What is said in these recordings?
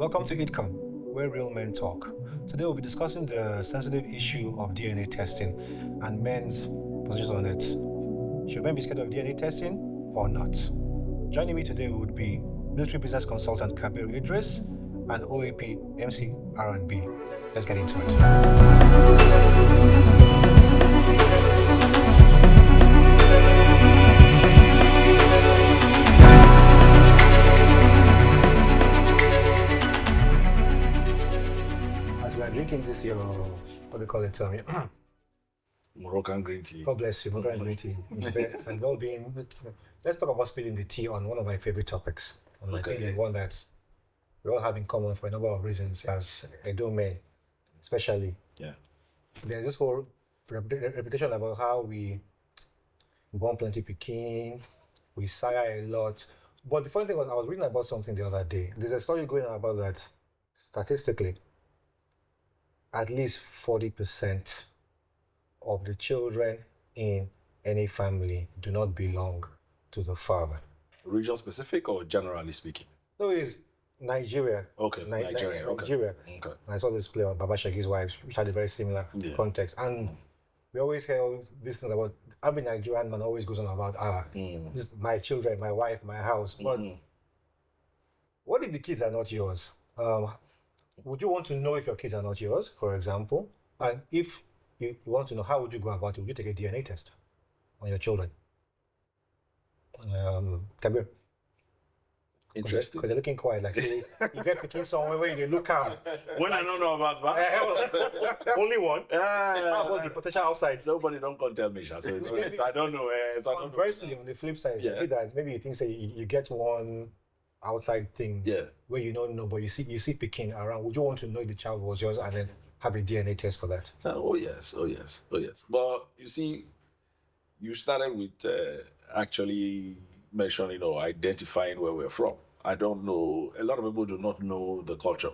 Welcome to ITCOM, where real men talk. Today we'll be discussing the sensitive issue of DNA testing and men's position on it. Should men be scared of DNA testing or not? Joining me today would be military business consultant Kabir Idris and OAP Emmcee RNB. Let's get into it. Drinking this your, what do you call it, Moroccan green tea. God bless you, Moroccan green tea. And well-being. Let's talk about spilling the tea on one of my favorite topics. And I think the one that we all have in common for a number of reasons as Edo men, especially. Yeah. There's this whole reputation about how we born plenty Peking, we sire a lot. But the funny thing was, I was reading about something the other day. There's a story going on about that statistically. At least 40% of the children in any family do not belong to the father. Region specific or generally speaking? No, it's Nigeria. Okay, Nigeria. Nigeria. Okay. I saw this play on Baba Shagi's Wives, which had a very similar context. And we always hear all these things about, every Nigerian man always goes on about, this is my children, my wife, my house. But what if the kids are not yours? Would you want to know if your kids are not yours, for example? And if you want to know, how would you go about it? Would you take a DNA test on your children? Kabir? Interesting. Because they're looking quiet, like, see, you get the kids somewhere where you look out. When I don't know about that. Only one? How about the potential outside? Nobody don't come tell me, so I don't know. Conversely, on the flip side, maybe you think, say, you get one outside thing where you don't know, but you see Peking around. Would you want to know if the child was yours and then have a DNA test for that? Oh yes. But you see, you started with actually mentioning or identifying where we're from. I don't know. A lot of people do not know the culture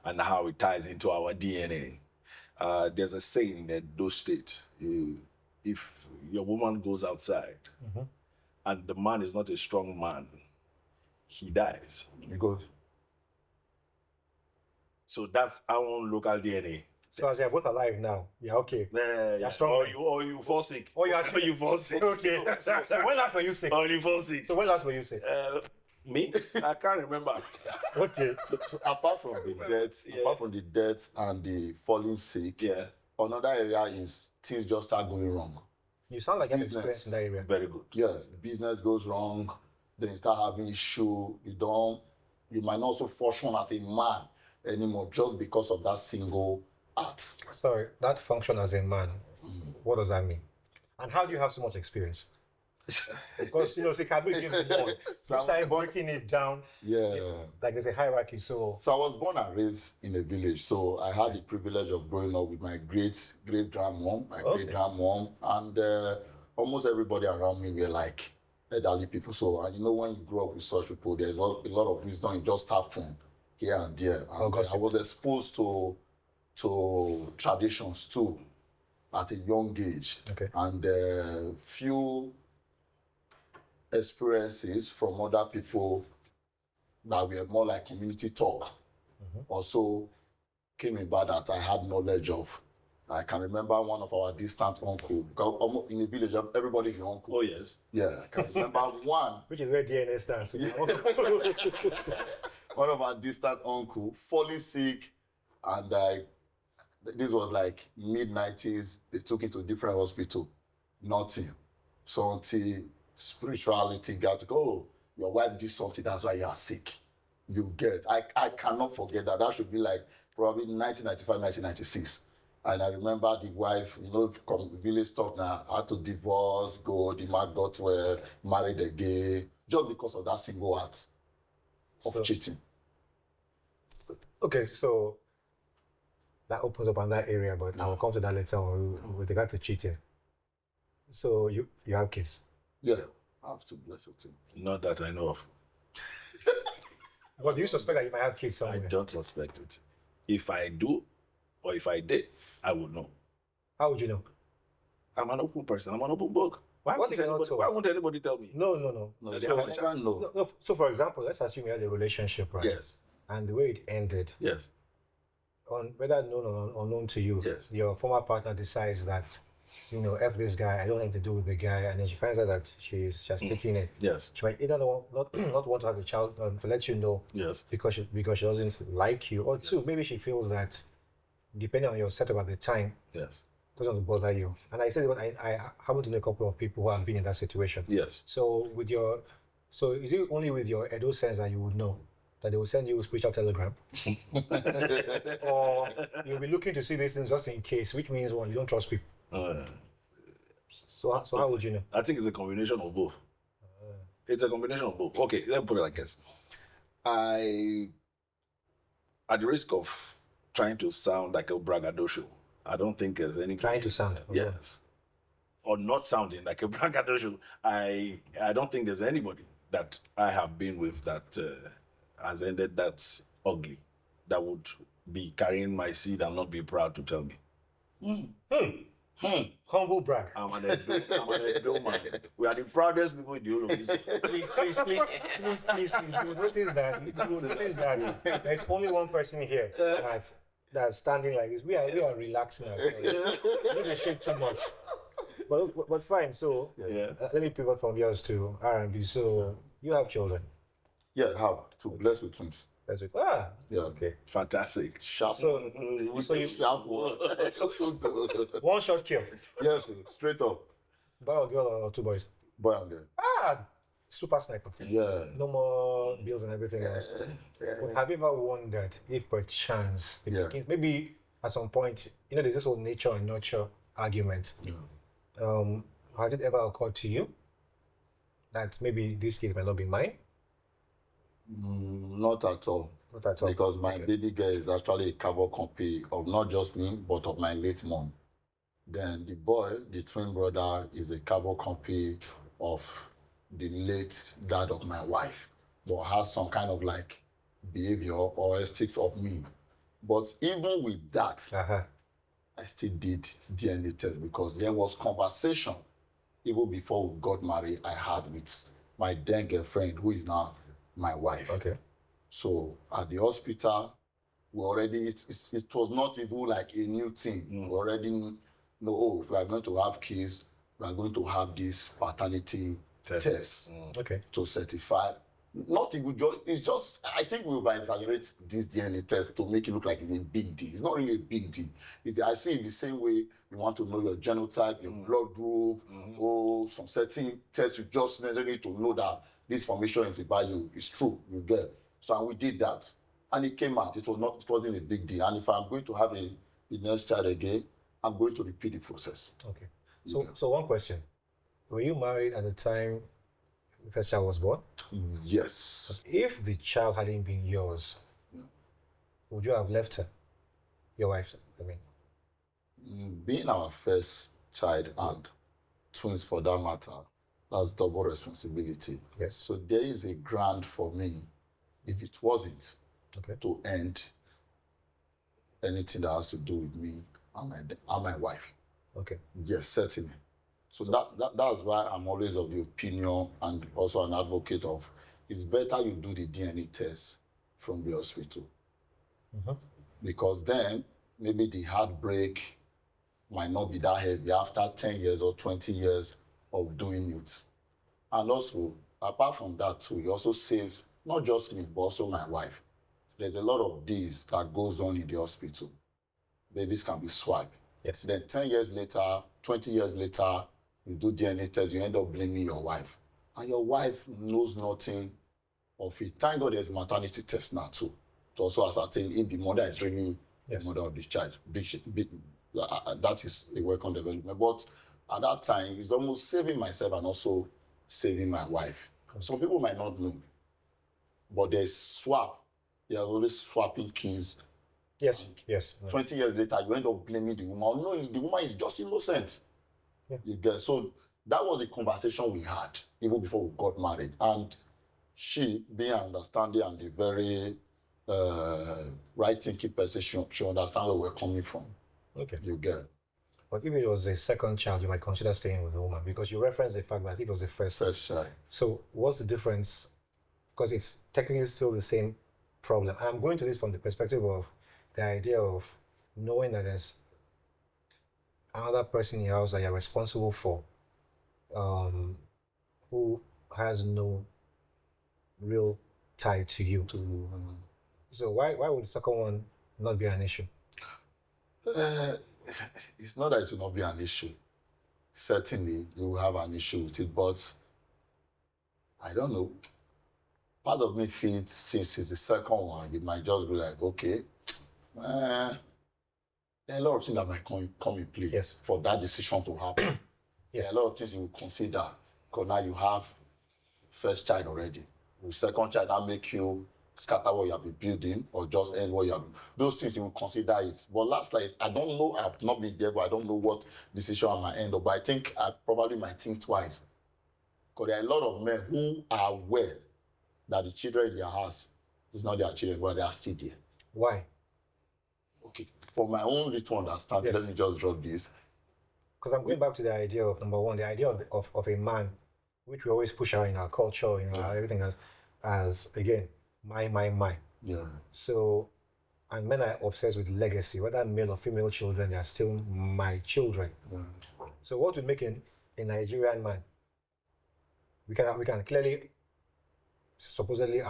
and how it ties into our DNA. There's a saying in those states: if your woman goes outside and the man is not a strong man, he dies. He goes. So that's our own local DNA. So as they're both alive now, okay. You're strong. Or you fall sick. Or you fall sick. Okay. So when last were you sick? Or you fall sick. So when last were you sick? Me? I can't remember. Okay. So apart from the death and the falling sick, another area is things just start going wrong. You sound like an experience in that area. Very good. Yes, business goes wrong. Then you start having issue. You might not also function as a man anymore just because of that single act. Sorry, that function as a man, what does that mean? And how do you have so much experience? Because, say, Kabir gives you one. So you started breaking it down. Like there's a hierarchy, so I was born and raised in a village. So I had the privilege of growing up with my great-grandmom, great-grandmom, and almost everybody around me were like elderly people. So, when you grow up with such people, there's a lot of wisdom. You just tap from here and there. And I was exposed to traditions too at a young age. Okay. And few experiences from other people that were more like community talk also came about that I had knowledge of. I can remember one of our distant uncle, because in the village, everybody's your uncle. Oh, yes. Yeah, I can remember one. Which is where DNA stands. One of our distant uncle falling sick, and this was like mid-90s. They took him to a different hospital. Nothing. So until spirituality got to go, your wife did something, that's why you are sick. You get it. I cannot forget that. That should be like probably 1995, 1996. And I remember the wife, village stuff now, had to divorce, the man got well, married again, just because of that single act of cheating. Okay, so that opens up on that area, but I will come to that later on with regard to cheating. So you have kids? Yeah, I have to, bless your team. Not that I know of. But do you suspect that you might have kids somewhere? I don't suspect it. If I do, or if I did, I would know. How would you know? I'm an open person. I'm an open book. Why won't anybody tell me? No. So, so for example, let's assume you had a relationship, right? Yes. and the way it ended, Yes. on whether known or unknown to you, Yes. your former partner decides that, F this guy, I don't have to do with the guy, and then she finds out that she's just taking it. Yes. She might either not want to have a child, to let you know, Yes. because she doesn't like you, or two, maybe she feels that, depending on your setup at the time, Yes. doesn't want to bother you. And I said, I happen to know a couple of people who have been in that situation. Yes. So is it only with your Edo sense that you would know that they will send you a spiritual telegram, or you'll be looking to see these things just in case, which means you don't trust people. So how would you know? I think it's a combination of both. It's a combination of both. Okay, let me put it like this. At the risk of trying to sound like a braggadocio, I don't think there's any... Trying to sound. Yes. Or not sounding like a braggadocio. I don't think there's anybody that I have been with that has ended that ugly, that would be carrying my seed and not be proud to tell me. Humble brag. I'm an Edo man. We are the proudest people in the whole of this. Please. You will notice that there's only one person here that's standing like this. We are relaxing ourselves. Don't be shake too much. But fine. So let me pivot from yours to R&B. So you have children. Yeah, I have 2 blessed with twins. That's it. Yeah. Okay. Fantastic. Sharp. So you Sharp one. one shot kill. Yes, straight up. Boy or girl or 2 boys? Boy and girl. Super sniper. Yeah. No more bills and everything else. But have you ever wondered if perchance the beginnings, maybe at some point, there's this whole nature and nurture argument. Has it ever occurred to you that maybe this case might not be mine? Not at all. Not at all. Because my baby girl is actually a carbon copy of not just me, but of my late mom. Then the boy, the twin brother, is a carbon copy of the late dad of my wife, but has some kind of like behavior or aesthetics of me. But even with that, I still did DNA test because there was conversation even before we got married I had with my then girlfriend, who is now my wife. Okay. So at the hospital, we already, it was not even like a new thing. We already know, if we are going to have kids, we are going to have this paternity test Okay. to certify. Not even just, it's just, I think we will exaggerate this DNA test to make it look like it's a big deal. It's not really a big deal. I see it the same way you want to know your genotype, your blood group, or some certain tests you just necessarily to know that this information is about you. It's true, you get. So and we did that. And it came out. It wasn't a big deal. And if I'm going to have the next child again, I'm going to repeat the process. Okay. So one question. Were you married at the time the first child was born? Yes. If the child hadn't been yours, would you have left her? Your wife, I mean. Being our first child and twins for that matter, that's double responsibility. Yes. So there is a grant for me, if it wasn't, to end anything that has to do with me and my wife. Okay. Yes, certainly. So that's why I'm always of the opinion and also an advocate of it's better you do the DNA test from the hospital. Because then maybe the heartbreak might not be that heavy after 10 years or 20 years of doing it. And also, apart from that too, it also saves not just me, but also my wife. There's a lot of this that goes on in the hospital. Babies can be swiped. Yes. Then 10 years later, 20 years later, you do DNA test, you end up blaming your wife. And your wife knows nothing of it. Thank God there's maternity test now too, to also ascertain if the mother is really the mother of the child. That is a work on development. But at that time, it's almost saving myself and also saving my wife. Some people might not know, but there's swap. There's always swapping kids. Yes. 20 years later, you end up blaming the woman. No, the woman is just innocent. Yeah. You get. So that was the conversation we had even before we got married. And she, being understanding and the very right thinking person, she understands where we're coming from. Okay. You get. But if it was a second child, you might consider staying with the woman because you referenced the fact that it was the first child. So what's the difference? Because it's technically still the same problem. I'm going to this from the perspective of the idea of knowing that there's another person in your house that you're responsible for, who has no real tie to you. So why would the second one not be an issue? It's not that it will not be an issue. Certainly, you will have an issue with it, but I don't know. Part of me feels since it's the second one, you might just be like, okay, there are a lot of things that might come in play for that decision to happen. There are a lot of things you will consider, because now you have first child already. With second child, that make you scatter what you have been building or just end what you have. Those things you will consider it. But last night, I don't know, I've not been there, but I don't know what decision I might end up. But I think I probably might think twice. Because there are a lot of men who are aware that the children in their house is not their children, but they are still there. Why? Okay, for my own little understanding, let me just drop this. Because I'm going back to the idea of, number one, the idea of a man, which we always push out in our culture, everything as again, my. Yeah. So, and men are obsessed with legacy, whether male or female children, they are still my children. So what would make a Nigerian man, we can clearly, supposedly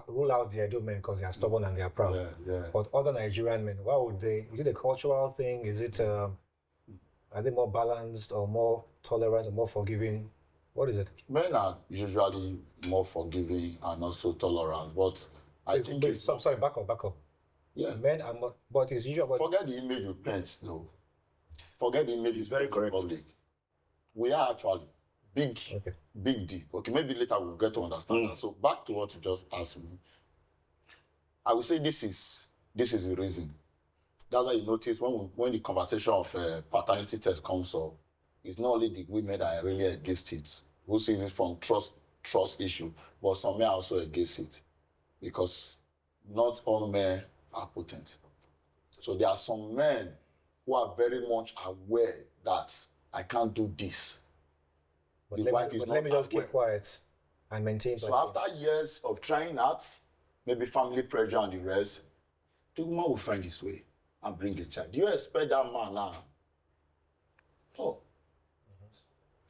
rule out the Edo men because they are stubborn and they are proud. But other Nigerian men, why would they? Is it a cultural thing? Is it, are they more balanced or more tolerant or more forgiving? What is it? Men are usually more forgiving and also tolerant, but I think it's... Sorry, back up. Yeah. Men are more, but it's usually... Forget the image we paint, though. Forget the image. It's very correct. Public. We are actually big D. Okay, maybe later we'll get to understand that. So back to what you just asked me. I would say this is the reason. That's why you notice when the conversation of paternity test comes up, it's not only the women that are really against it, who sees it from trust issue, but some men are also against it, because not all men are potent. So there are some men who are very much aware that I can't do this. But let me just keep quiet and maintain. So after years of trying that, maybe family pressure and the rest, the woman will find his way and bring a child. Do you expect that man now? No.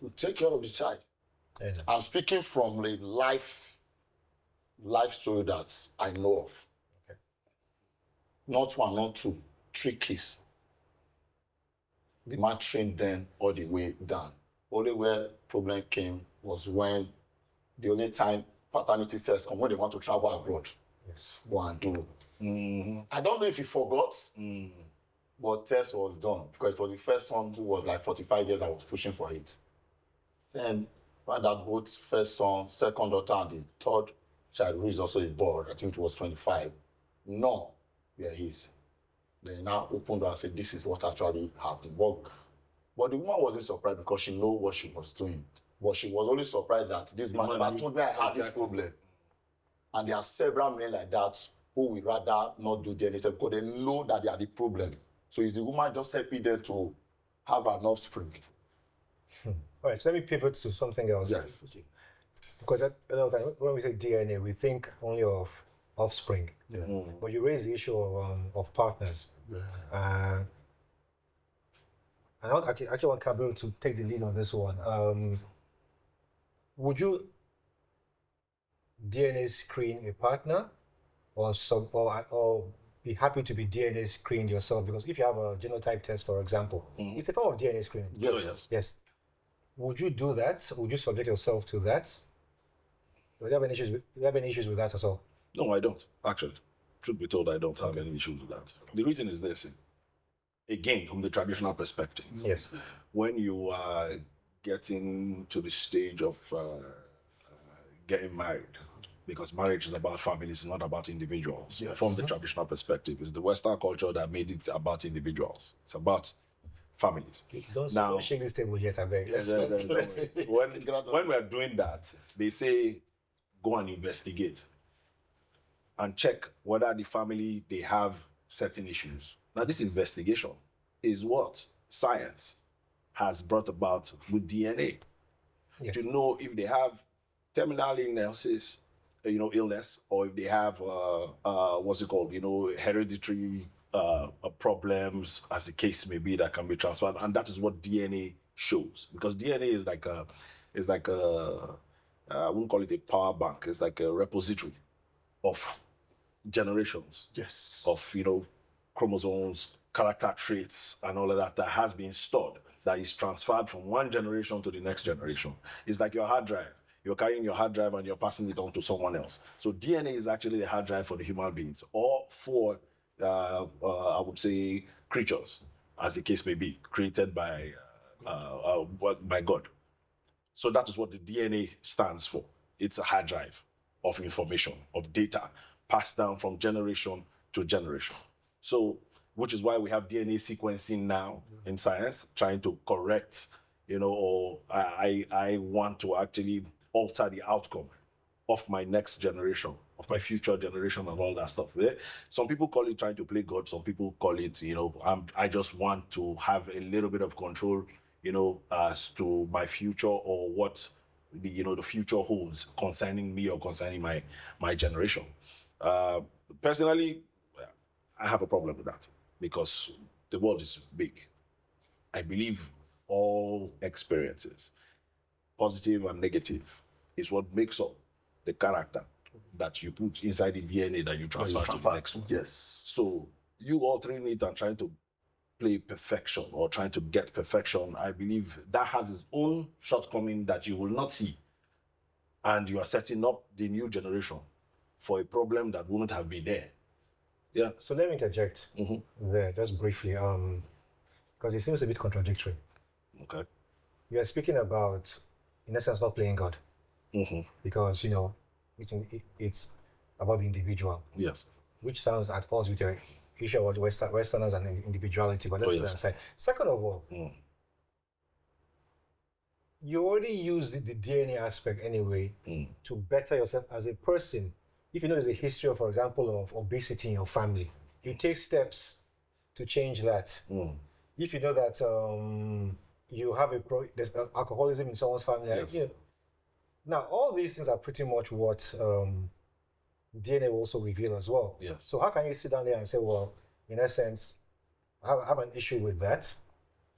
To take care of the child. I'm speaking from a life story that I know of. Okay. Not one, not two, 3 kids. The man trained them all the way down. Only where problem came was when the only time paternity test come when they want to travel abroad. Yes. Go and do. I don't know if he forgot, but test was done because it was the first one who was like 45 years that was pushing for it. Then found out both first son, second daughter, and the third child, who is also a boy, I think it was 25. No, where he is. They now opened door and said, this is what actually happened. But the woman wasn't surprised because she knew what she was doing. But she was only surprised that this man never told me I had this problem. And there are several men like that who would rather not do anything because they know that they are the problem. So is the woman just helping them to have an offspring? All right, so let me pivot to something else. Yes. Because a lot of times when we say DNA, we think only of offspring. Yeah. But you raise the issue of partners. Yeah. And I actually want Kabir to take the lead on this one. Would you DNA screen a partner, or be happy to be DNA screened yourself? Because if you have a genotype test, for example, it's a form of DNA screening. Yes. Would you do that? Would you subject yourself to that? Do you have any issues with that at all? No, I don't. Actually, truth be told, I don't have any issues with that. The reason is this. Again, from the traditional perspective. Yes. When you are getting to the stage of getting married, because marriage is about families, it's not about individuals. Yes. From the traditional perspective, it's the Western culture that made it about individuals. It's about families. Don't shake this table yet, I beg. When we are doing that, they say, go and investigate and check whether the family, they have certain issues. Now, this investigation is what science has brought about with DNA. Yes. To know if they have terminal illnesses illness, or if they have what's it called, hereditary problems, as the case may be, that can be transferred, and that is what DNA shows. Because DNA is like a I wouldn't call it a power bank. It's like a repository of generations. Yes. Of chromosomes, character traits, and all of that has been stored, that is transferred from one generation to the next generation. It's like your hard drive. You're carrying your hard drive and you're passing it on to someone else. So DNA is actually the hard drive for the human beings, or for, I would say, creatures, as the case may be, created by God. So that is what the DNA stands for. It's a hard drive of information, of data, passed down from generation to generation. So, which is why we have DNA sequencing now in science, trying to correct, or I want to actually alter the outcome of my next generation, of my future generation, and all that stuff. Some people call it trying to play God. Some people call it, I just want to have a little bit of control, as to my future, or what the future holds concerning me or concerning my generation. Personally, I have a problem with that, because the world is big. I believe all experiences, positive and negative, is what makes up the character that you put inside the DNA that you transfer to the next one. Yes. So you altering it and trying to play perfection, or trying to get perfection, I believe that has its own shortcoming that you will not see. And you are setting up the new generation for a problem that wouldn't have been there. Yeah. So let me interject there just briefly, because it seems a bit contradictory. Okay. You are speaking about, in essence, not playing God, because it's about the individual. Yes. Which sounds at odds with your issue about Westerners and individuality. But let's put that aside. Second of all, you already use the DNA aspect anyway to better yourself as a person. If you know there's a history, for example, of obesity in your family, you take steps to change that. If you know that you have there's alcoholism in someone's family, yes. Now all these things are pretty much what DNA will also reveal as well. Yes. So how can you sit down there and say, well, in essence, I have an issue with that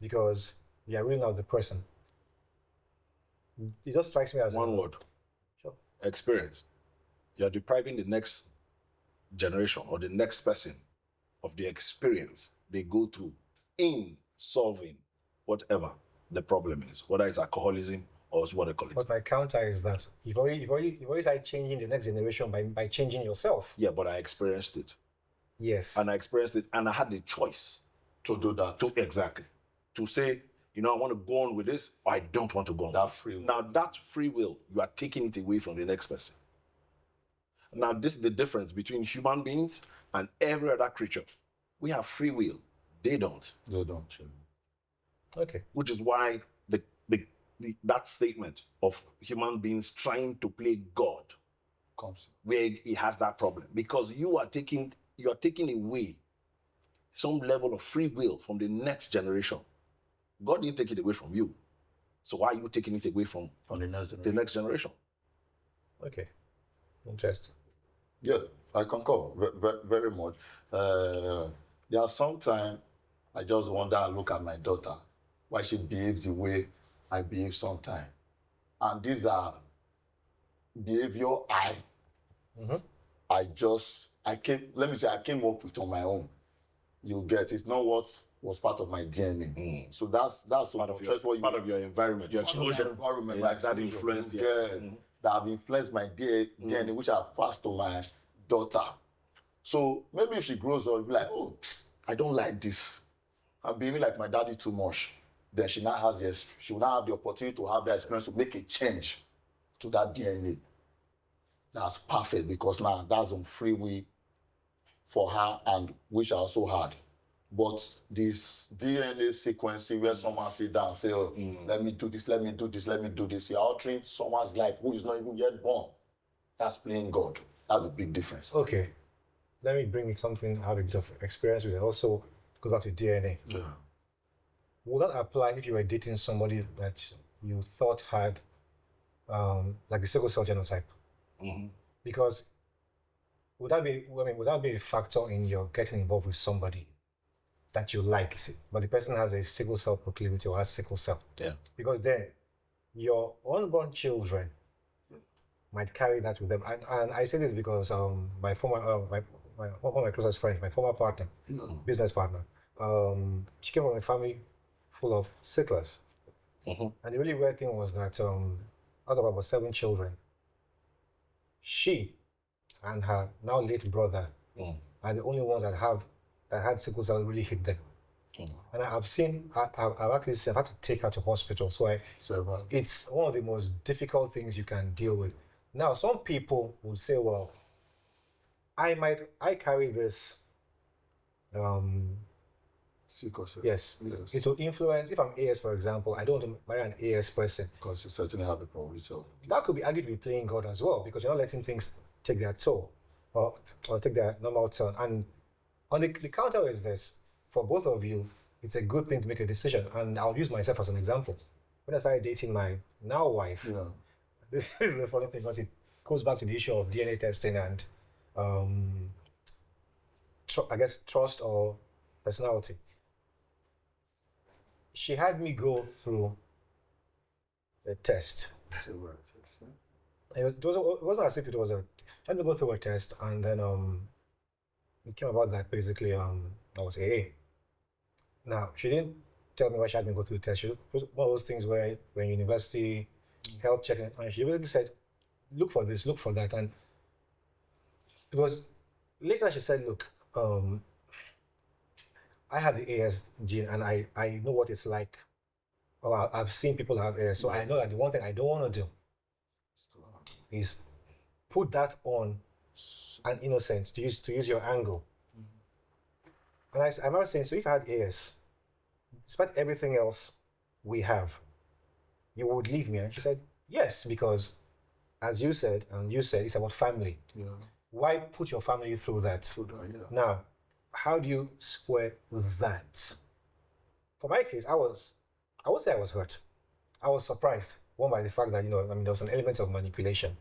because you are really not the person? It just strikes me as one word. Sure. Experience. You are depriving the next generation or the next person of the experience they go through in solving whatever the problem is, whether it's alcoholism or what they call it. But my counter is that you've already started changing the next generation by changing yourself. Yeah, but I experienced it. Yes. And I experienced it, and I had the choice to do that. Exactly. To say, I want to go on with this, or I don't want to go on. That free will. Now, that free will, you are taking it away from the next person. Now, this is the difference between human beings and every other creature. We have free will. They don't. They don't. Okay. Which is why that statement of human beings trying to play God comes where he has that problem, because you are taking away some level of free will from the next generation. God didn't take it away from you, so why are you taking it away from the next generation? Okay, interesting. Yeah, I concur very much. There are sometimes I just wonder and look at my daughter, why she behaves the way I behave sometimes. And these are behavior I came up with on my own. You get, it's not what was part of my DNA. So that's part of your environment, your exposure, environment, like that influenced that have influenced my DNA, which I've passed to my daughter. So maybe if she grows up, be like, oh, I don't like this. I'm behaving like my daddy too much. Then she will now have the opportunity to have that experience to make a change to that DNA. That's perfect, because now that's on free will for her, and which I also had. But this DNA sequencing where someone sit down and say, oh, let me do this, let me do this, let me do this. You're altering someone's life who is not even yet born. That's playing God. That's a big difference. Okay. Let me bring something out of a bit of experience with it. Also, go back to DNA. Yeah. Would that apply if you were dating somebody that you thought had, like the sickle cell genotype? Because would that be a factor in your getting involved with somebody that you liked, but the person has a sickle cell proclivity or has sickle cell? Yeah. Because then your unborn children might carry that with them. And I say this because my former one of my closest friends, my former partner, business partner, she came from a family full of sicklers. And the really weird thing was that out of about 7 children, she and her now late brother are the only ones that had sickle cell really hit them. And I've actually seen, I've had to take her to hospital. So it's one of the most difficult things you can deal with. Now, some people would say, well, I carry this, yes. It will influence, if I'm AS, for example, I don't want to marry an AS person. Because you certainly have a problem with yourself. That could be argued to be playing God as well, because you're not letting things take their toll or take their normal turn. And on the counter is this, for both of you, it's a good thing to make a decision. And I'll use myself as an example. When I started dating my now wife, this is the funny thing, because it goes back to the issue of DNA testing and I guess trust or personality. She had me go through a test. It wasn't as if it was she had me go through a test, and then it came about that basically I was AA. Now, she didn't tell me why she had me go through the test. It was one of those things where when university health checking, and she basically said, look for this, look for that. And it was later she said, look, I have the AS gene and I know what it's like. Or I've seen people have AS, so I know that the one thing I don't want to do is put that on an innocent to use your angle. And I remember saying, so if I had AS, despite everything else we have, you would leave me? And she said, yes, because as you said, it's about family. Yeah. Why put your family through that? Now, how do you square that? For my case, I would say I was hurt. I was surprised, one, by the fact that, there was an element of manipulation.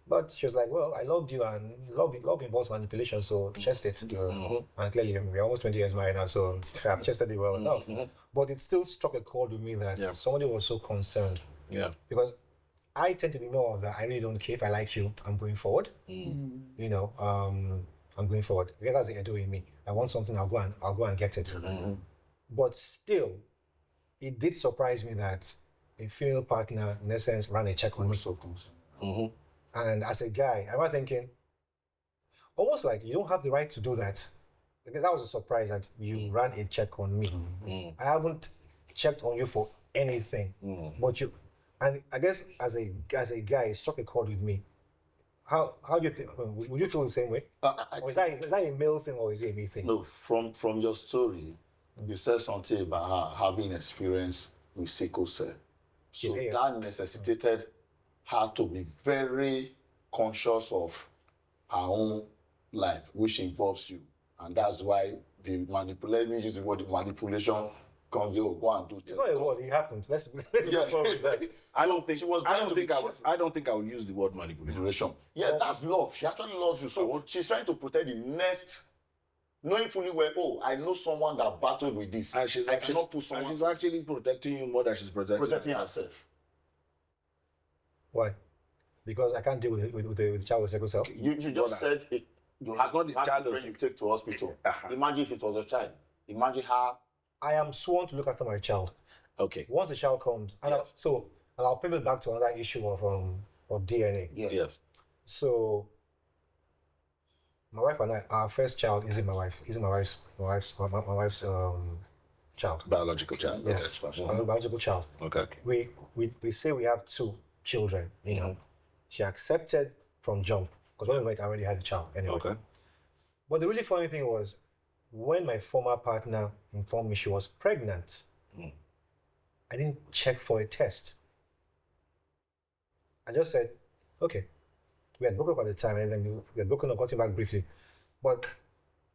But she was like, well, I loved you, and love involves manipulation, so chest it. And clearly, we're almost 20 years married now, so I've chested it well enough. But it still struck a chord with me that somebody was so concerned. Yeah. Because I tend to be more of that, I really don't care if I like you, I'm going forward. I'm going forward. I guess that's the Edo in me. I want something, I'll go and get it. But still, it did surprise me that a female partner, in essence, ran a check on me. And as a guy, I was thinking, almost like you don't have the right to do that. Because that was a surprise that you ran a check on me. I haven't checked on you for anything. But you, and I guess as a guy, it struck a chord with me. How do you think? Would you feel the same way? Or is that a male thing or is it a me thing? No, from your story, you said something about her having experience with sickle cell. So that necessitated her to be very conscious of her own life, which involves you. And that's why the manipulation, use the word manipulation, comes, go and do things. It's not a word, it happened. Let's go with that. I don't think I would use the word manipulation. Yeah, that's love. She actually loves you. So she's trying to protect the next, knowing fully well, I know someone that battled with this. And she's actually protecting you more than she's protecting herself. Why? Because I can't deal with the child with sickle cell. You just said it. You have not the child you take to hospital. Imagine if it was a child. Imagine how. I am sworn to look after my child. Okay. Once the child comes, and I'll pivot back to another issue of DNA. Yes. So my wife and I, our first child isn't my wife's child. Biological child. Yes. Biological child. Okay. We say we have 2 children. She accepted from jump because when we met, I already had a child anyway. Okay. But the really funny thing was, when my former partner informed me she was pregnant, I didn't check for a test. I just said, okay. We had broken up at the time, and then we had broken up, got him back briefly. But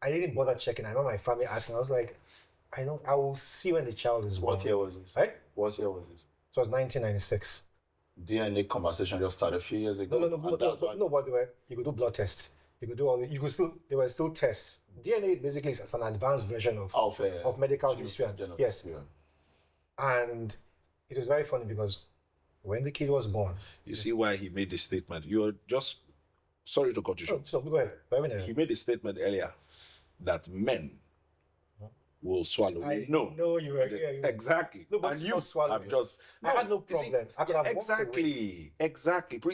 I didn't bother checking. I remember my family asking, I was like, I will see when the child is born. What year was this? Right? What year was this? So it was 1996. DNA conversation just started a few years ago. No, but you could do blood tests. You could do all. There were still tests. DNA basically is an advanced version of medical history. Yes. Yeah. And it was very funny because when the kid was born, you see why he made this statement. You're just sorry to cut you short. So go ahead. He made a statement earlier that men will swallow. No, you were exactly. No, but and you swallow. I had no problem. I could have exactly.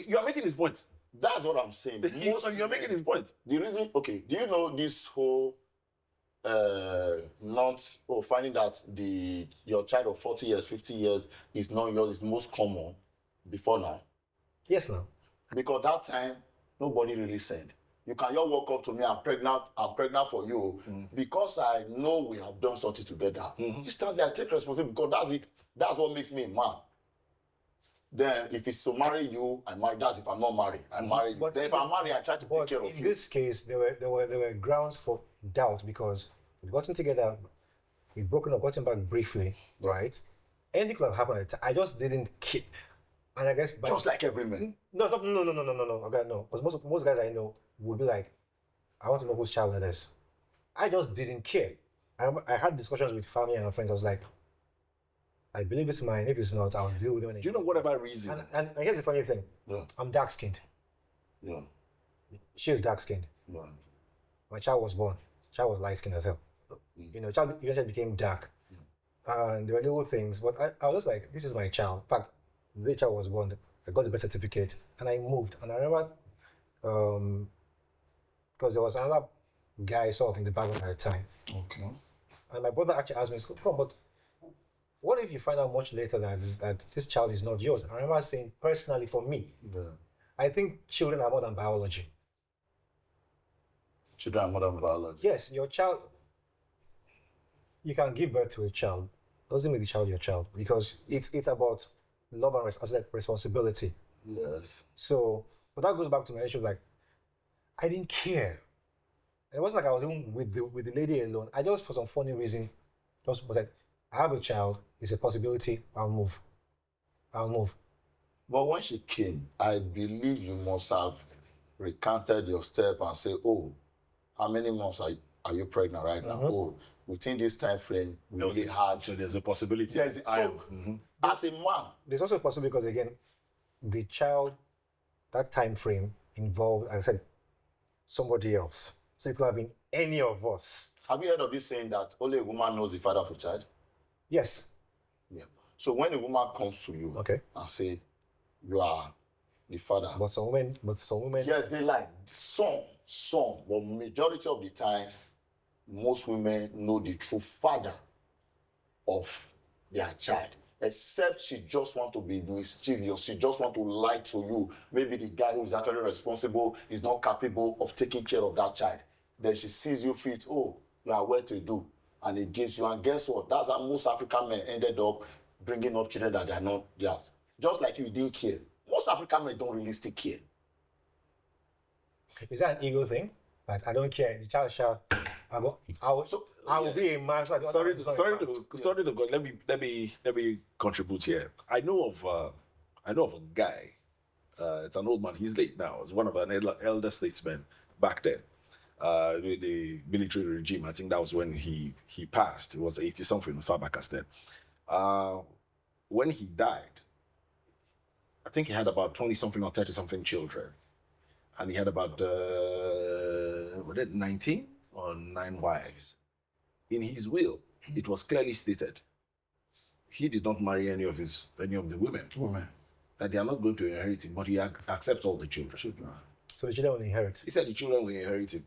You are making his point. That's what I'm saying. You're making his point. The reason, okay, do you know this whole finding that your child of 40 years, 50 years is not yours is most common before now? Yes, now. Because that time, nobody really said. You can just walk up to me, I'm pregnant for you. Because I know we have done something together. Instantly, I take responsibility because that's it. That's what makes me a man. Then if it's to marry you, I marry. That's if I'm not married. I marry you. But then if I'm married, I try to take care of you. In this case, there were grounds for doubt because we'd gotten together, we'd broken up, gotten back briefly, right? Anything could have happened at the time. I just didn't care. And I guess just like every man. No. Okay, no. Because most guys I know would be like, I want to know whose child it is. I just didn't care. I had discussions with family and friends. I was like, I believe it's mine. If it's not, I'll deal with it. Do you know whatever reason? And here's the funny thing. Yeah. I'm dark-skinned. Yeah. She is dark-skinned. Yeah. My child was born. Child was light-skinned as hell. Child eventually became dark. And there were little things, but I was just like, this is my child. In fact, the child was born. I got the birth certificate and I moved. And I remember, because there was another guy sort of in the background at the time. Okay. And my brother actually asked me, come, but what if you find out much later that this child is not yours? I remember saying, personally for me, I think children are more than biology. Children are more than biology? Yes, your child, you can give birth to a child. Doesn't make the child your child because it's about love and responsibility. Yes. So, but that goes back to my issue, like, I didn't care. And it wasn't like I was even with the lady alone. I just, for some funny reason, just was like, I have a child, it's a possibility, I'll move. But when she came, I believe you must have recanted your step and say, oh, how many months are you pregnant right now? Oh, within this time frame, we really had. So there's a possibility. Yes, as a man. There's also a possibility because, again, the child, that time frame involved, as I said, somebody else. So it could have been any of us. Have you heard of this saying that only a woman knows the father of a child? Yes. Yeah. So when a woman comes to you and say, you are the father. But some women. Yes, they lie. Some. But majority of the time, most women know the true father of their child. Except she just want to be mischievous. She just want to lie to you. Maybe the guy who is actually responsible is not capable of taking care of that child. Then she sees you fit, oh, you are well to do. And it gives you, and guess what? That's how most African men ended up bringing up children that they are not theirs. Just like you didn't care. Most African men don't really still care. Is that an ego thing? Like, I don't care. The child shall. I will be a man. So sorry to go. Let me contribute here. I know of a guy. It's an old man. He's late now. It's one of an elder statesmen back then. With the military regime, I think that was when he passed. It was 80-something, far back as then. When he died, I think he had about 20-something or 30-something children. And he had about, 19 or 9 wives. In his will, it was clearly stated, he did not marry any of the women. That they are not going to inherit him, but he accepts all the children. So the children will inherit? He said the children will inherit him.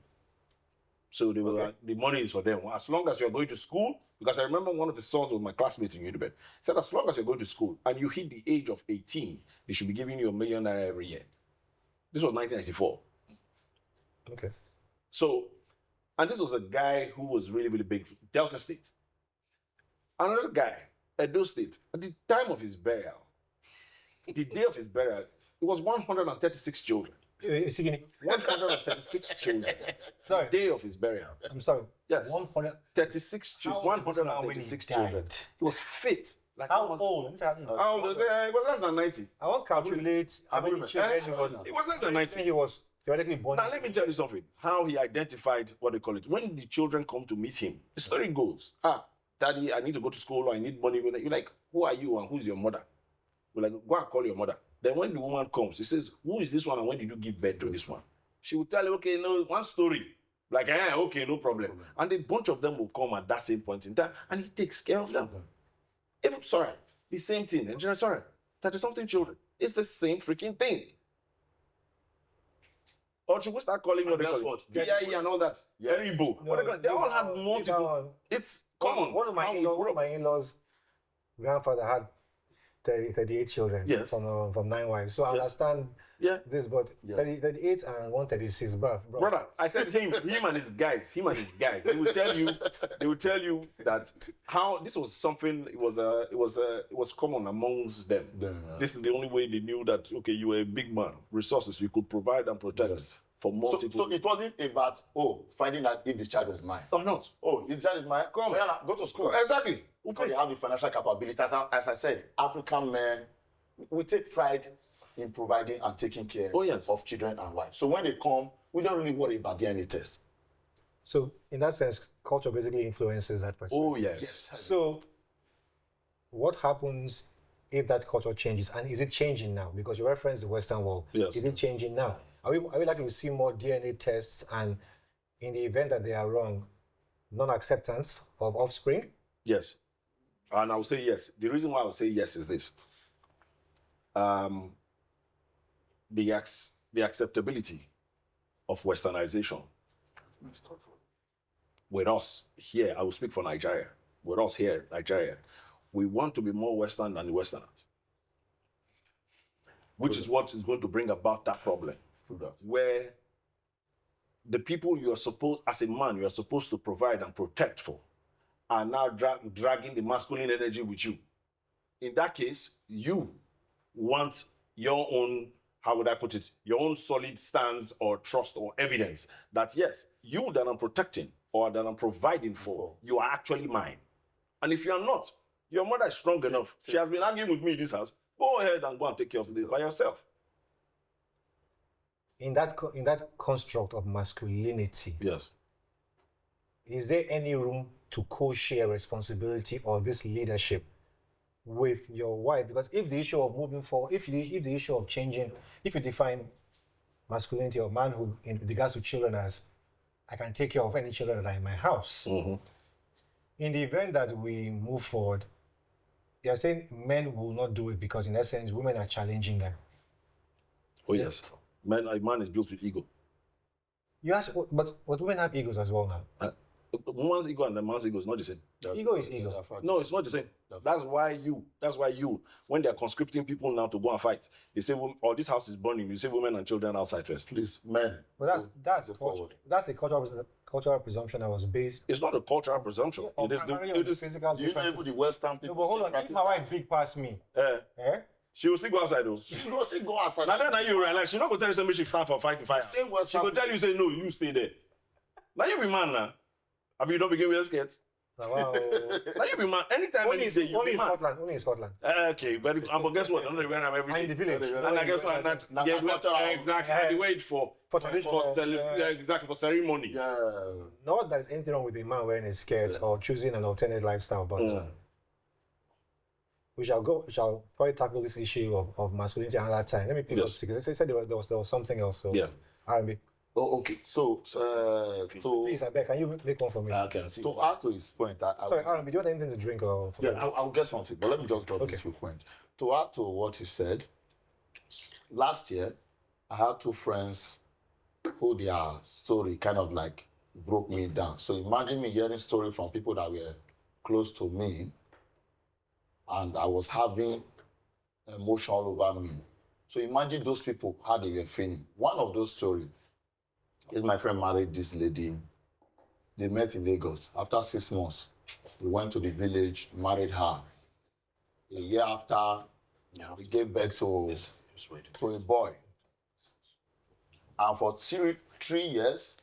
So they will, the money is for them. As long as you're going to school, because I remember one of the sons of my classmates in Unibet said, as long as you're going to school and you hit the age of 18, they should be giving you $1 million every year. This was 1994. Okay. So, and this was a guy who was really, really big, Delta State. Another guy, Edo State, at the time of his burial, the day of his burial, it was 136 children. 136 children. Sorry. Day of his burial. I'm sorry. Yes. 136 136 children. He was fit. Like How old? How old? It was less than 90. I won't calculate how many children he was. It was less than 90. He was theoretically born. Now, let me tell you something. How he identified what they call it. When the children come to meet him, the story goes, Daddy, I need to go to school, or I need money. You're like, who are you and who's your mother? We're like, go and call your mother. Then when the woman comes, he says, who is this one and when did you give birth to this one? She will tell you, okay, no, one story. Like, okay, no problem. And a bunch of them will come at that same point in time, and he takes care of them. The same thing. And 30-something children. It's the same freaking thing. Or should we start calling what they call it? BIE and all that. Yes. Eribo. They all have multiple. It's common. One of my in-laws' grandfather had 38 children from 9 wives. So I understand this, but 38 and 136, brother. I said him and his guys. They will tell you that how this was something. It was common amongst them. This is the only way they knew that. Okay, you were a big man. Resources you could provide and protect for multiple. So it wasn't about finding out if the child was mine or not. This child is mine. Go to school. Exactly. Because you have the financial capability. As I said, African men, we take pride in providing and taking care of children and wives. So when they come, we don't really worry about DNA test. So in that sense, culture basically influences that person. Oh, yes. So what happens if that culture changes? And is it changing now? Because you referenced the Western world. Yes. Is it changing now? Are we likely to see more DNA tests and in the event that they are wrong, non-acceptance of offspring? Yes. And I will say yes. The reason why I will say yes is this. The acceptability of westernization with us here, I will speak for Nigeria, with us here, Nigeria, we want to be more Western than the Westerners, which is what is going to bring about that problem, where the people you are supposed, as a man, you are supposed to provide and protect for, are now dragging the masculine energy with you. In that case, you want your own, how would I put it, your own solid stance or trust or evidence that yes, you that I'm protecting or that I'm providing for, you are actually mine. And if you are not, your mother is strong enough. She has been arguing with me in this house. Go ahead and go and take care of this by yourself. In that construct of masculinity, yes, is there any room to co-share responsibility or this leadership with your wife? Because if the issue of moving forward, if the issue of changing, if you define masculinity or manhood in regards to children as I can take care of any children that are in my house, in the event that we move forward, you're saying men will not do it because in essence women are challenging them. Oh yes, a man is built with ego. You ask, but women have egos as well now. Woman's ego and the man's ego is not the same. Ego is ego. No, it's not the same. That's why you, when they're conscripting people now to go and fight, they say, this house is burning. You say women and children outside first. Please, men. But that's a cultural presumption that was based. It's not a cultural presumption. It is physical. Do you know even the Western people? No, but hold on. If my wife big past me, she will still go outside though. She will still go outside. Now then you realize she's not going to tell you something she stand for fight to fire. She will tell you, say, no, you stay there. Now you be man now. I mean, you don't begin with a skirt. Wow. Now you be man. Anytime, any day, you only be in man. Scotland. Only in Scotland. Okay, but guess what? I'm every day. In the village. And I guess what? Exactly. Wait for ceremony. Yeah. Not that there's anything wrong with a man wearing a skirt or choosing an alternate lifestyle, but we shall probably tackle this issue of masculinity another time. Let me pick up because they said there was something else. So RNB. Oh, okay. So, please, I beg, can you make one for me? Okay. To add to his point, sorry, RNB, do you want anything to drink or? I'll get something, but let me just drop this few points. To add to what he said, last year I had two friends who their story kind of like broke me down. So imagine me hearing story from people that were close to me, and I was having emotion all over me. So imagine those people, how they were feeling. One of those stories is my friend married this lady. They met in Lagos. After 6 months, we went to the village, married her. A year after, we gave birth to a boy. And for 3 years,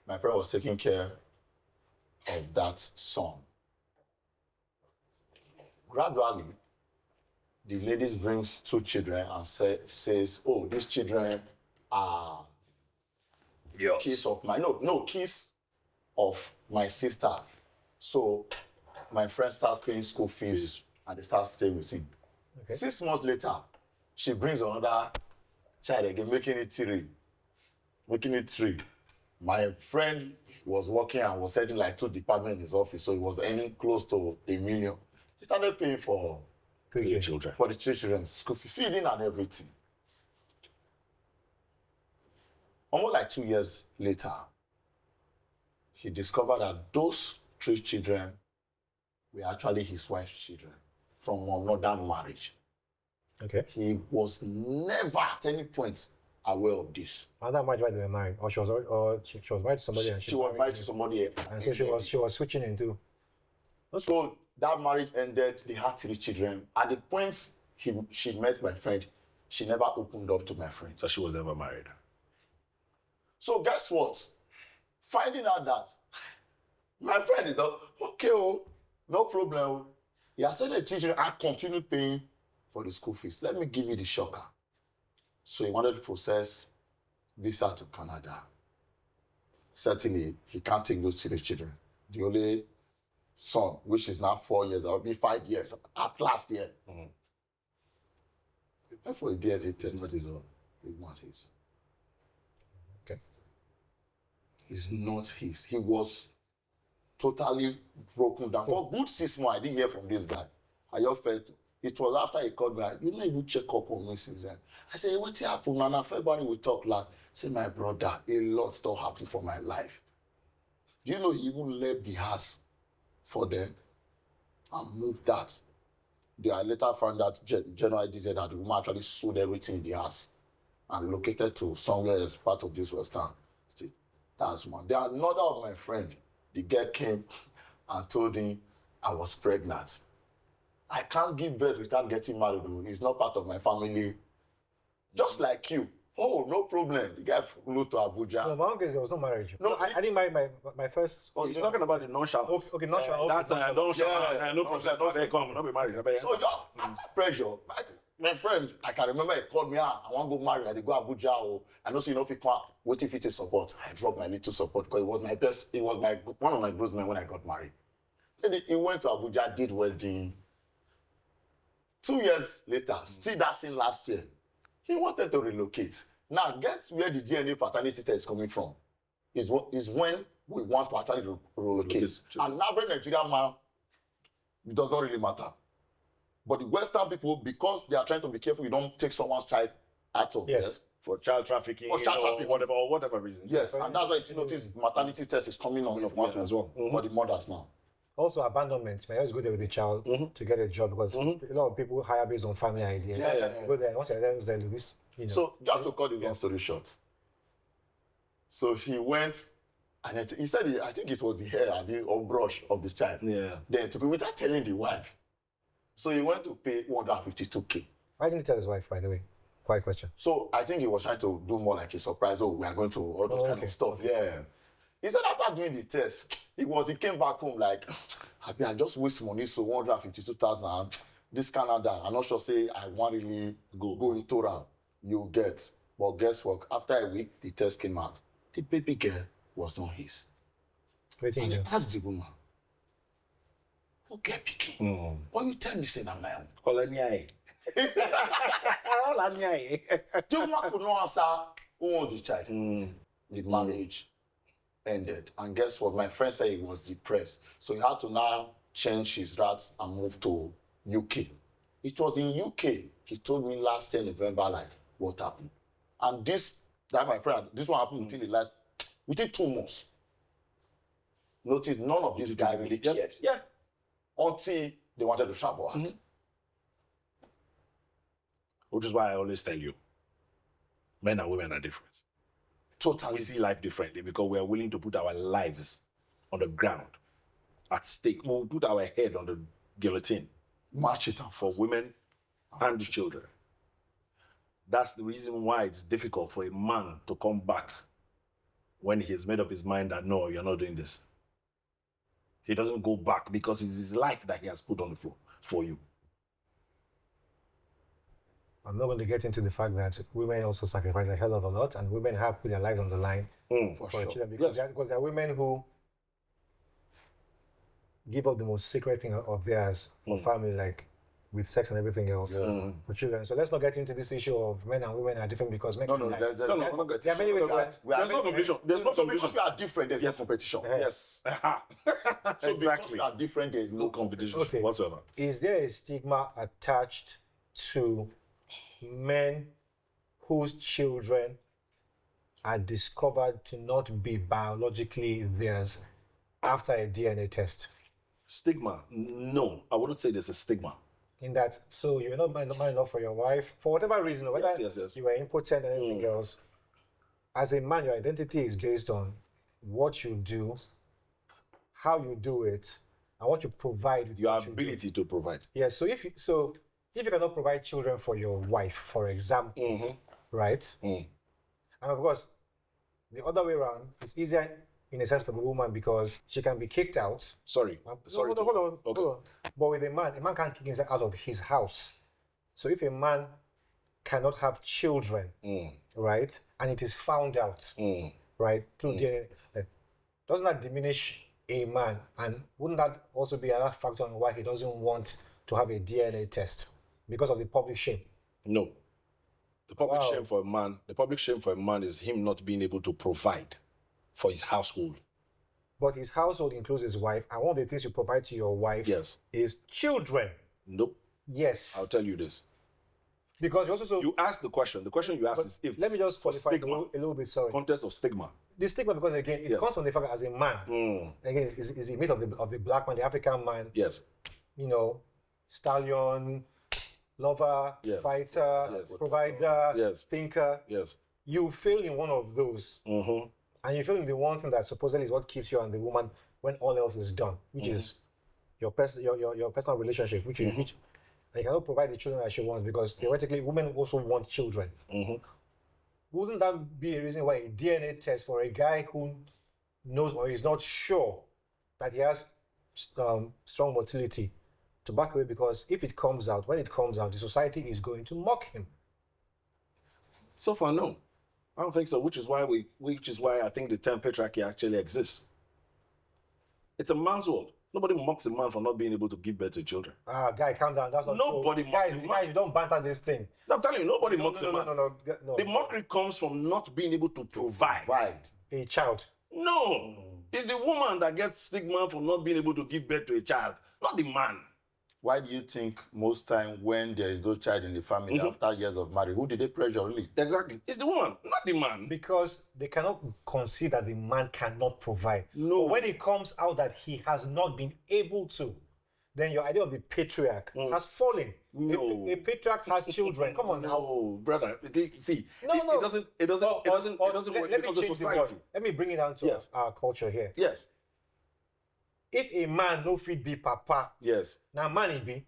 my friend was taking care of that son. gradually, the ladies brings 2 children and says, oh, these children are kids of my, kids of my sister. So my friend starts paying school fees and they start staying with him. Okay. 6 months later, she brings another child again, making it 3. My friend was working and was heading like 2 departments in his office, so he was earning close to $1 million. He started paying for 3 children. For the children, school fee, feeding and everything. Almost like 2 years later, he discovered that those 3 children were actually his wife's children from another marriage. Okay. He was never at any point aware of this. And that marriage, why they were married, or she was married to somebody, and she was married to somebody, and so she was switching into. So that marriage ended. They had 3 children. At the point she met my friend, she never opened up to my friend. So she was ever married. So guess what? Finding out that my friend is not okay. Oh, no problem. He has said the children I continued paying for the school fees. Let me give you the shocker. So he wanted to process visa to Canada. Certainly, he can't take those 3 children. The only son, which is now 4 years, that will be 5 years at last year. Prepare for a DNA test. It's not his own. It's not his. Okay. It's not his. He was totally broken down. For a good 6 months, I didn't hear from this guy. I just felt, it was after he called me, you know, even check up on me since then. I said, what happened? And in February, we talked like, say, my brother, a lot still happened for my life. Do you know he even left the house for them and moved that? I later found that January said that the woman actually sold everything in the house and relocated to somewhere as part of this Western state. That's one. Then another of my friend, the girl came and told him I was pregnant. I can't give birth without getting married. It's not part of my family. Just like you. Oh, no problem. The guy flew to Abuja. No, my own case, there was no marriage. No, I didn't marry my first. Oh, he's talking about the nonchalant. Okay, nonchalant. That's nonchalant. No problem. They come, not be married. So after pressure, my friend, I can remember he called me out. I want to go marry. I go Abuja. Oh, I know, so you know if he can't. What if it is support? I dropped my little support because it was my best. It was one of my groomsmen when I got married. Then he went to Abuja, did wedding. 2 years later, still that same last year, he wanted to relocate. Now, guess where the DNA paternity test is coming from? Is when we want to actually relocate. An average Nigerian man, it does not really matter. But the Western people, because they are trying to be careful, you don't take someone's child out of there. For child trafficking, whatever reason. Yes, and that's why you still notice maternity test is coming on as well. For the mothers now. Also, abandonment. You always go there with the child to get a job because a lot of people hire based on family ideas. Yeah. Go there, once they're there, Louis. You know. So, just to cut the long story short. So, he went, and he said, I think it was the hair or brush of the child. Yeah. Then, without telling the wife. So, he went to pay 152K. Why didn't he tell his wife, by the way? Quiet question. So, I think he was trying to do more like a surprise. Oh, we are going to all those kind of stuff. Yeah. He said after doing the test, he came back home like, I just waste money, so 152,000. This Canada, I'm not sure, say, I want really go into that. You get. But guess what? After a week, the test came out. The baby girl was not his. And he asked the woman, who get picking? But you tell me, say, I'm my own. The woman could not answer who was the child. The marriage ended. And guess what? My friend said he was depressed. So he had to now change his route and move to UK. It was in UK. He told me last year November, like, what happened? And this one happened within 2 months. Notice none of these guys really cared. Yeah. Until they wanted to travel out. Which is why I always tell you, men and women are different. Totally. We see life differently because we are willing to put our lives on the ground, at stake. We'll put our head on the guillotine. March it up for women and the children. That's the reason why it's difficult for a man to come back when he has made up his mind that, no, you're not doing this. He doesn't go back because it's his life that he has put on the floor for you. I'm not going to get into the fact that women also sacrifice a hell of a lot, and women have put their lives on the line for sure. children because there are women who give up the most sacred thing of theirs for family, like with sex and everything else for children. So let's not get into this issue of men and women are different because men No, can there's there are many ways that There's no competition. There's no So competition. because we are different, there's no competition. Yes. So because we are different, there's No competition Okay. whatsoever. Is there a stigma attached to men whose children are discovered to not be biologically theirs after a DNA test? Stigma? No, I wouldn't say there's a stigma. In that, so you're not man enough for your wife, for whatever reason, whether Yes. you were impotent and anything else, as a man, your identity is based on what you do, how you do it, and what you provide with Your what you do. ability to provide. Yes, so if you cannot provide children for your wife, for example, right? And of course, the other way around, it's easier in a sense for the woman because she can be kicked out. Sorry. Hold on. But with a man can't kick himself out of his house. So if a man cannot have children, right, and it is found out, right, through DNA, doesn't that diminish a man? And wouldn't that also be another factor on why he doesn't want to have a DNA test? Because of the public shame? No. The public shame for a man is him not being able to provide for his household. But his household includes his wife, and one of the things you provide to your wife is children. Nope. Yes. I'll tell you this. Because you also You asked the question. The question you asked is if let me just for qualify stigma, a little bit, sorry. context of stigma. The stigma, because again, it comes from the fact that as a man, again, is the myth of the black man, the African man, Yes. you know, stallion, lover, fighter, provider, thinker. Yes. You fail in one of those. And you fail in the one thing that supposedly is what keeps you and the woman when all else is done, which is your personal relationship, which and you cannot provide the children that she wants because theoretically women also want children. Wouldn't that be a reason why a DNA test for a guy who knows or is not sure that he has strong motility to back away? Because if it comes out, when it comes out, the society is going to mock him. So far, no. I don't think so, which is why I think the term patriarchy actually exists. It's a man's world. Nobody mocks a man for not being able to give birth to children. Guy, calm down. That's not Nobody true. mocks Guys, a man. guys, you don't banter this thing. I'm telling you, nobody mocks a man. No. The mockery comes from not being able to provide. A child. No. It's the woman that gets stigma for not being able to give birth to a child, not the man. Why do you think most time when there is no child in the family after years of marriage, who did they pressure really? Exactly. It's the woman, not the man. Because they cannot concede that the man cannot provide. No. But when it comes out that he has not been able to, then your idea of the patriarch has fallen. No. A patriarch has children. Come on now. No, brother. See, No. it doesn't work because of the society. Let me bring it down to our culture here. Yes. If a man no fit be papa, Yes. now man he be.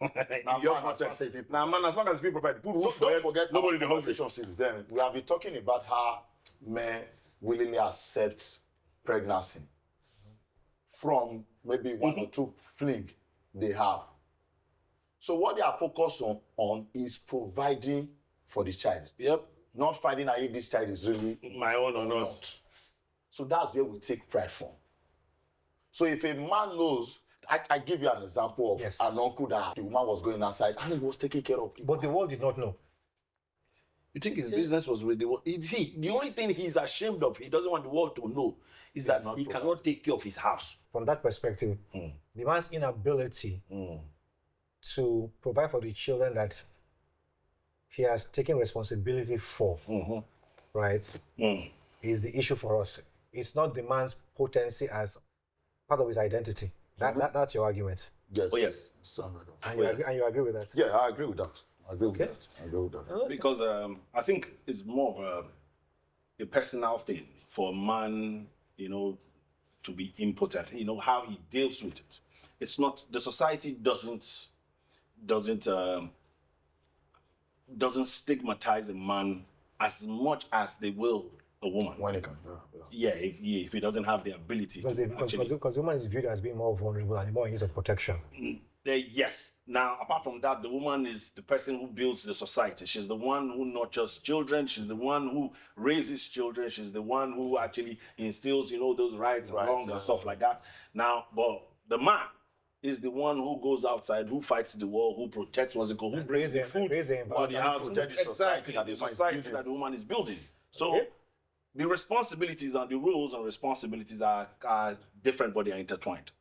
In your context. Now, man, as long as people provide, put roof So for don't it, forget nobody our in the hungry. conversation since then. We have been talking about how men willingly accept pregnancy from maybe one or two fling they have. So what they are focused on is providing for the child. Yep. Not finding out if this child is really My own or not. So that's where we take pride from. So if a man knows, I give you an example of an uncle that the woman was going outside and he was taking care of. But the world did not know. You think his business was with the world? The only thing he's ashamed of, he doesn't want the world to know, is that he cannot take care of his house. From that perspective, the man's inability to provide for the children that he has taken responsibility for, right, is the issue for us. It's not the man's potency as part of his identity. That's your argument. Yes. Oh, yes. And you agree with that? Yeah, I agree with that. I agree with that. Because I think it's more of a personal thing for a man, to be impotent, how he deals with it. It's not, the society doesn't stigmatize a man as much as they will a woman. When it can. Yeah, if he doesn't have the ability Because the woman is viewed as being more vulnerable and more in need of protection. Yes. Now, apart from that, the woman is the person who builds the society. She's the one who nurtures children. She's the one who raises children. She's the one who actually instills, those rights and wrongs and stuff like that. Now, but the man is the one who goes outside, who fights the war, who protects who brings the food for the house, protect the society that the woman is building. So the responsibilities and the rules and responsibilities are different, but they are intertwined.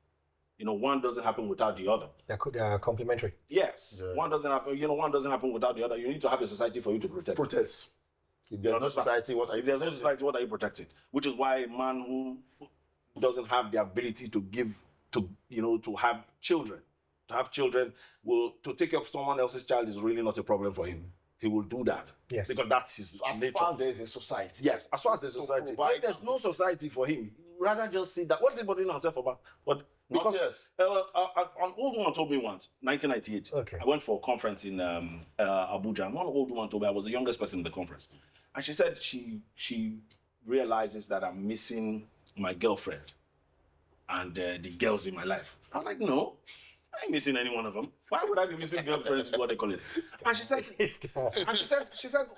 One doesn't happen without the other. They are complementary. Yes, one doesn't happen. One doesn't happen without the other. You need to have a society for you to protect. If there's no society, what are you? If there's no society, what are you protecting? Which is why a man who doesn't have the ability to to have children, to take care of someone else's child is really not a problem for him. He will do that. Yes. Because that's his nature. As far as there is a society. Yes, as far as there's a society. When there's no society for him, rather just see that. What's he bothering himself about? But because an old woman told me once, 1998. Okay. I went for a conference in Abuja, and one old woman told me I was the youngest person in the conference, and she said she realizes that I'm missing my girlfriend and the girls in my life. I was like, no, I ain't missing any one of them. Why would I be missing girlfriends? What they call it? And she said,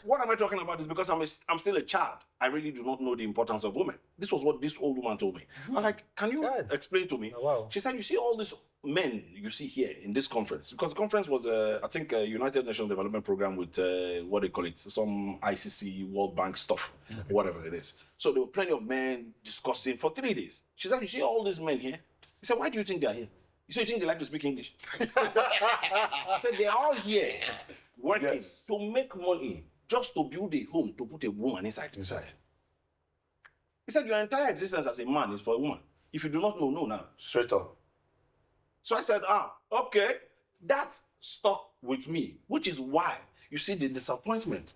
what am I talking about? Is because I'm still a child. I really do not know the importance of women. This was what this old woman told me. I was like, can you explain to me? Oh, wow. She said, you see all these men you see here in this conference, because the conference was, I think, a United Nations Development Program with what they call it, some ICC, World Bank stuff, whatever it is. So there were plenty of men discussing for 3 days. She said, you see all these men here? He said, why do you think they're here? You say you think they like to speak English? I said, they're all here working to make money just to build a home, to put a woman inside. He said, your entire existence as a man is for a woman. If you do not know, no now. Straight up. So I said, okay, that stuck with me, which is why you see the disappointment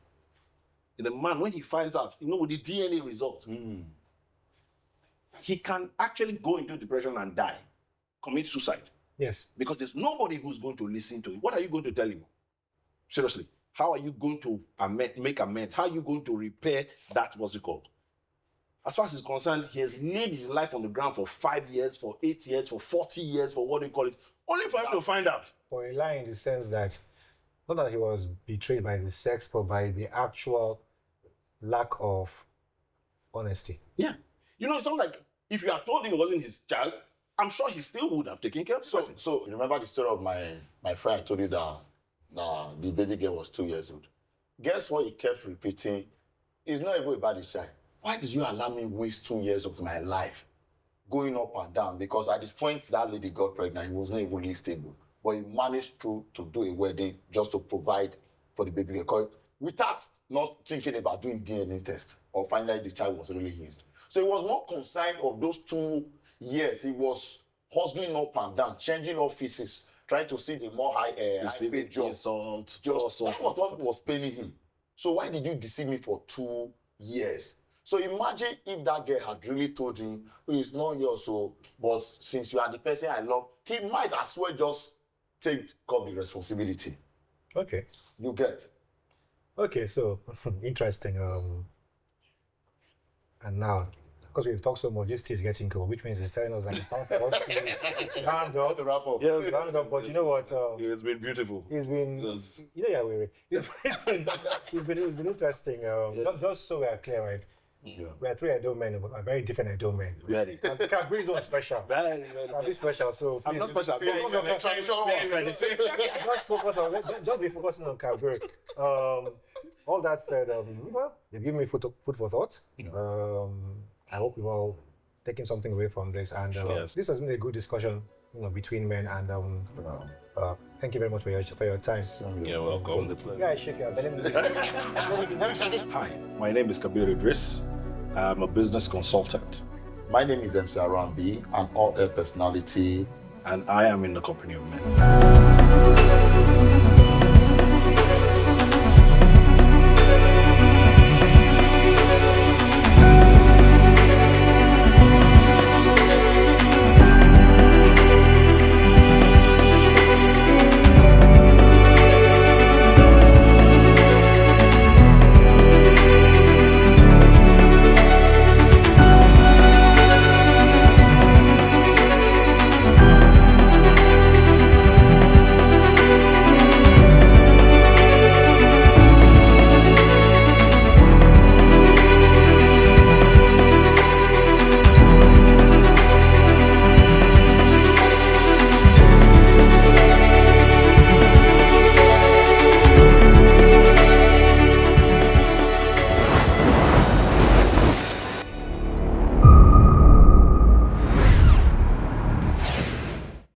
in a man when he finds out, with the DNA results. He can actually go into depression and die. Commit suicide. Yes. Because there's nobody who's going to listen to him. What are you going to tell him? Seriously. How are you going to make amends? How are you going to repair that, what's it called? As far as he's concerned, he has laid his life on the ground for 5 years, for 8 years, for 40 years, for what do you call it? Only for him to find out. For a lie in the sense that, not that he was betrayed by the sex, but by the actual lack of honesty. Yeah. It's not like if you had told him it wasn't his child, I'm sure he still would have taken care of the person. So remember the story of my friend? I told you that the baby girl was 2 years old. Guess what he kept repeating? It's not even about the child. Why did you allow me waste 2 years of my life going up and down? Because at this point, that lady got pregnant. He was not even really stable. But he managed to do a wedding just to provide for the baby girl. Without not thinking about doing DNA test or finding out the child was really his. So he was more concerned of those 2 years. He was hustling up and down, changing offices, trying to see the more high-paid job. Insult. That was what was paying him. So why did you deceive me for 2 years? So imagine if that girl had really told him, it's not yours, but since you are the person I love, he might as well just take up the responsibility. Okay. You get. Okay, so interesting. And now, because we've talked so much, this is getting cool, which means it's telling us that it's time for us to round up. To wrap up. Yes, round up. But you know what? It's been beautiful. It's been, it's been interesting. Just so we are clear, right? Yeah. We are 3 adult men, but very different adult men. Very. Kabir is not special. Very. Kabir is special, so please. I'm not special. Just be focusing on Kabir. All that said, you've given me food for thought. I hope you've all taken something away from this, and this has been a good discussion, between men. And thank you very much for your time. You're welcome. Guys, shake your belly. Hi, my name is Kabir Idris. I'm a business consultant. My name is Emmcee RNB, an all-air personality. And I am in the company of men.